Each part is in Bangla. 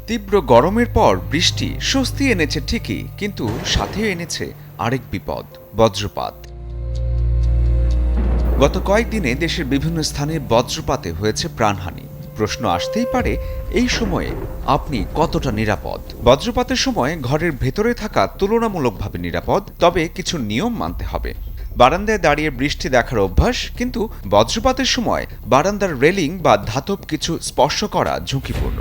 তীব্র গরমের পর বৃষ্টি স্বস্তি এনেছে ঠিকই, কিন্তু সাথে এনেছে আরেক বিপদ, বজ্রপাত। গত কয়েকদিনে দেশের বিভিন্ন স্থানে বজ্রপাতে হয়েছে প্রাণহানি। প্রশ্ন আসতেই পারে, এই সময়ে আপনি কতটা নিরাপদ? বজ্রপাতের সময় ঘরের ভেতরে থাকা তুলনামূলকভাবে নিরাপদ, তবে কিছু নিয়ম মানতে হবে। বারান্দায় দাঁড়িয়ে বৃষ্টি দেখার অভ্যাস, কিন্তু বজ্রপাতের সময় বারান্দার রেলিং বা ধাতব কিছু স্পর্শ করা ঝুঁকিপূর্ণ।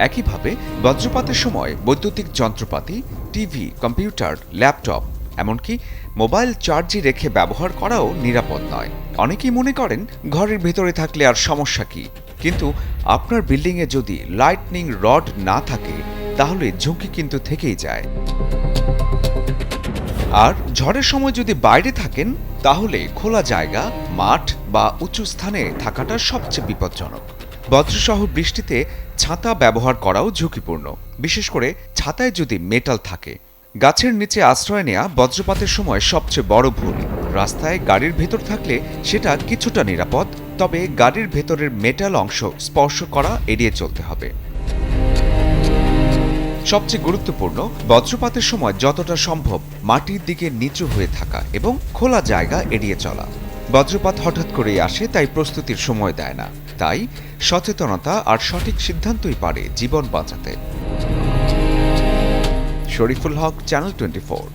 একইভাবে বজ্রপাতের সময় বৈদ্যুতিক যন্ত্রপাতি, টিভি, কম্পিউটার, ল্যাপটপ, এমনকি মোবাইল চার্জে রেখে ব্যবহার করাও নিরাপদ নয়। অনেকেই মনে করেন ঘরের ভেতরে থাকলে আর সমস্যা কি, কিন্তু আপনার বিল্ডিংয়ে যদি লাইটনিং রড না থাকে তাহলে ঝুঁকি কিন্তু থেকেই যায়। আর ঝড়ের সময় যদি বাইরে থাকেন তাহলে খোলা জায়গা, মাঠ বা উঁচু স্থানে থাকাটা সবচেয়ে বিপজ্জনক। বজ্রসহ বৃষ্টিতে ছাতা ব্যবহার করাও ঝুঁকিপূর্ণ, বিশেষ করে ছাতায় যদি মেটাল থাকে। গাছের নিচে আশ্রয় নেওয়া বজ্রপাতের সময় সবচেয়ে বড় ভুল। রাস্তায় গাড়ির ভেতর থাকলে সেটা কিছুটা নিরাপদ, তবে গাড়ির ভেতরের মেটাল অংশ স্পর্শ করা এড়িয়ে চলতে হবে। সবচেয়ে গুরুত্বপূর্ণ, বজ্রপাতের সময় যতটা সম্ভব মাটির দিকে নিচু হয়ে থাকা এবং খোলা জায়গা এড়িয়ে চলা। বজ্রপাত হঠাৎ করেই আসে, তাই প্রস্তুতির সময় দেয় না। তাই সচেতনতা আর সঠিক সিদ্ধান্তই পারে জীবন বাঁচাতে। শরীফুল হক, চ্যানেল 24।